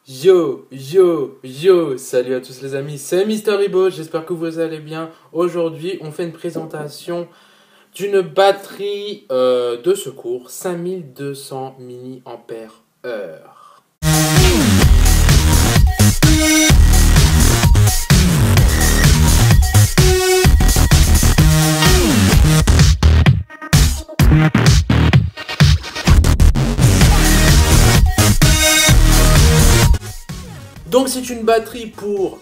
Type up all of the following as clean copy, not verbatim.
Yo, yo, yo, salut à tous les amis, c'est Mysterybo, j'espère que vous allez bien. Aujourd'hui, on fait une présentation d'une batterie de secours 5200 mAh. Donc c'est une batterie pour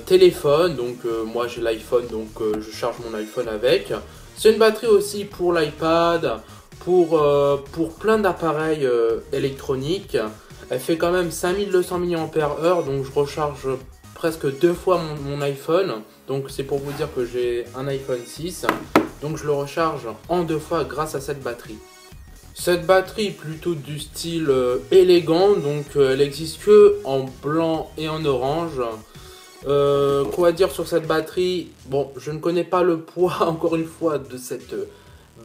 téléphone, donc moi j'ai l'iPhone, donc je charge mon iPhone avec. C'est une batterie aussi pour l'iPad, pour plein d'appareils électroniques. Elle fait quand même 5200 mAh, donc je recharge presque deux fois mon iPhone. Donc c'est pour vous dire que j'ai un iPhone 6, donc je le recharge en deux fois grâce à cette batterie. Cette batterie est plutôt du style élégant, donc elle existe que en blanc et en orange. Quoi dire sur cette batterie? Bon, je ne connais pas le poids encore une fois de cette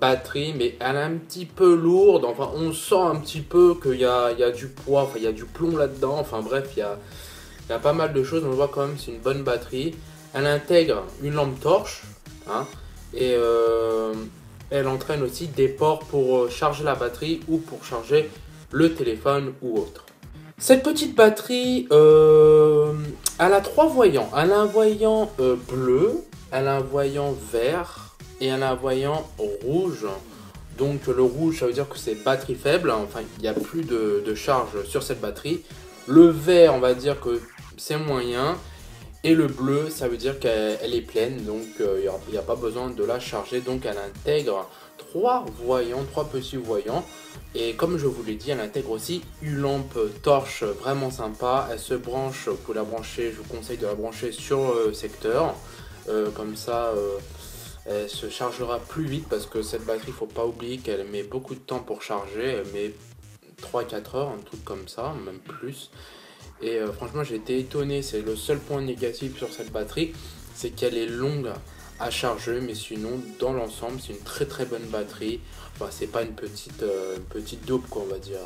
batterie, mais elle est un petit peu lourde. Enfin, on sent un petit peu qu'il y a du poids, enfin il y a du plomb là-dedans. Enfin bref, il y a pas mal de choses. On voit quand même c'est une bonne batterie. Elle intègre une lampe torche, hein, et elle entraîne aussi des ports pour charger la batterie ou pour charger le téléphone ou autre. Cette petite batterie, elle a trois voyants. Elle a un voyant bleu, elle a un voyant vert et elle a un voyant rouge. Donc le rouge, ça veut dire que c'est batterie faible. Enfin, il n'y a plus de charge sur cette batterie. Le vert, on va dire que c'est moyen. Et le bleu, ça veut dire qu'elle est pleine, donc il n'y a pas besoin de la charger. Donc elle intègre trois voyants, trois petits voyants. Et comme je vous l'ai dit, elle intègre aussi une lampe torche vraiment sympa. Elle se branche, vous pouvez la brancher, je vous conseille de la brancher sur le secteur. Comme ça, elle se chargera plus vite parce que cette batterie, il ne faut pas oublier qu'elle met beaucoup de temps pour charger. Elle met 3-4 heures, un truc comme ça, même plus. Et franchement, j'ai été étonné. C'est le seul point négatif sur cette batterie, c'est qu'elle est longue à charger, mais sinon, dans l'ensemble, c'est une très très bonne batterie. Enfin, c'est pas une petite dope, quoi, on va dire.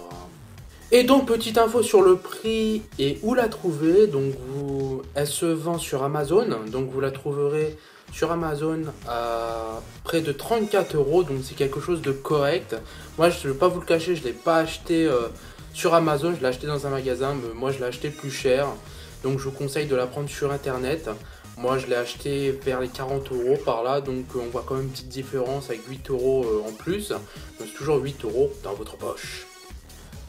Et donc, petite info sur le prix et où la trouver. Donc, elle se vend sur Amazon. Donc, vous la trouverez sur Amazon à près de 34 euros. Donc, c'est quelque chose de correct. Moi, je ne vais pas vous le cacher, je ne l'ai pas acheté sur Amazon. Je l'ai acheté dans un magasin, mais moi, je l'ai acheté plus cher. Donc, je vous conseille de la prendre sur Internet. Moi, je l'ai acheté vers les 40 euros par là. Donc, on voit quand même une petite différence avec 8 euros en plus. Donc, c'est toujours 8 euros dans votre poche.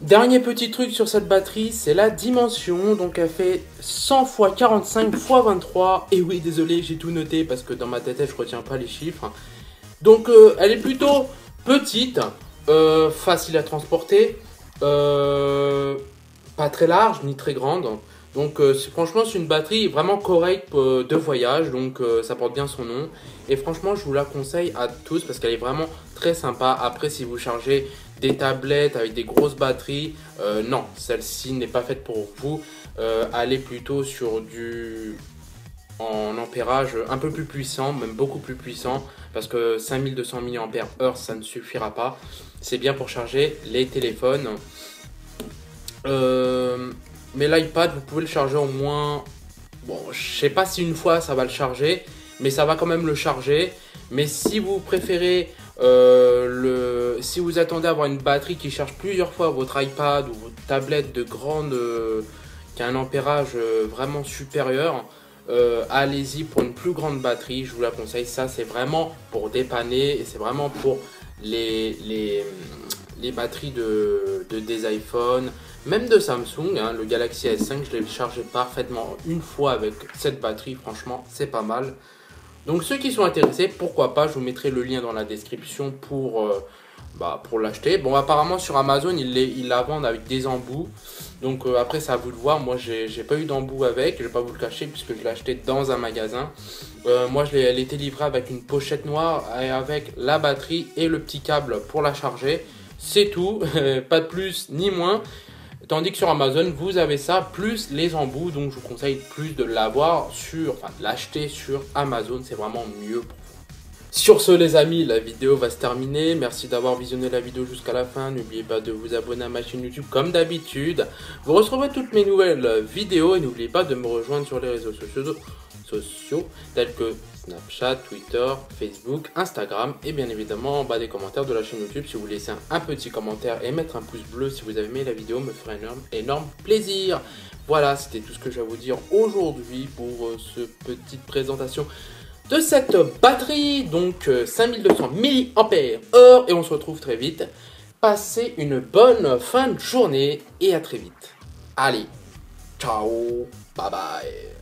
Dernier petit truc sur cette batterie, c'est la dimension. Donc elle fait 100 x 45 x 23. Et oui, désolé, j'ai tout noté parce que dans ma tête, je retiens pas les chiffres. Donc elle est plutôt petite, facile à transporter, pas très large ni très grande. Donc franchement, c'est une batterie vraiment correcte de voyage. Donc ça porte bien son nom. Et franchement, je vous la conseille à tous parce qu'elle est vraiment très sympa. Après, si vous chargez des tablettes avec des grosses batteries, non, celle-ci n'est pas faite pour vous. Allez plutôt sur du en ampérage un peu plus puissant, même beaucoup plus puissant, parce que 5200 mAh ça ne suffira pas. C'est bien pour charger les téléphones. Mais l'iPad, vous pouvez le charger au moins, bon, je sais pas si une fois ça va le charger, mais ça va quand même le charger. Mais si vous préférez si vous attendez à avoir une batterie qui charge plusieurs fois votre iPad ou votre tablette de grande qui a un ampérage vraiment supérieur, allez-y pour une plus grande batterie, je vous la conseille. Ça, c'est vraiment pour dépanner et c'est vraiment pour les batteries des iPhones, même de Samsung, hein, le Galaxy S5, je l'ai chargé parfaitement une fois avec cette batterie, franchement, c'est pas mal. Donc ceux qui sont intéressés, pourquoi pas, je vous mettrai le lien dans la description pour l'acheter. Bon, apparemment sur Amazon, ils la vendent avec des embouts. Donc après, c'est à vous de voir. Moi, j'ai pas eu d'embout avec, je vais pas vous le cacher puisque je l'ai acheté dans un magasin. Moi, elle était livrée avec une pochette noire et avec la batterie et le petit câble pour la charger. C'est tout, pas de plus ni moins. Tandis que sur Amazon, vous avez ça, plus les embouts. Donc, je vous conseille plus de l'avoir de l'acheter sur Amazon. C'est vraiment mieux pour vous. Sur ce les amis, la vidéo va se terminer. Merci d'avoir visionné la vidéo jusqu'à la fin. N'oubliez pas de vous abonner à ma chaîne YouTube comme d'habitude. Vous retrouverez toutes mes nouvelles vidéos et n'oubliez pas de me rejoindre sur les réseaux sociaux tels que Snapchat, Twitter, Facebook, Instagram et bien évidemment en bas des commentaires de la chaîne YouTube. Si vous laissez un petit commentaire et mettre un pouce bleu si vous avez aimé la vidéo, me ferait énorme plaisir. Voilà, c'était tout ce que j'ai à vous dire aujourd'hui pour cette petite présentation de cette batterie, donc 5200 mAh, et on se retrouve très vite. Passez une bonne fin de journée et à très vite. Allez, ciao, bye bye.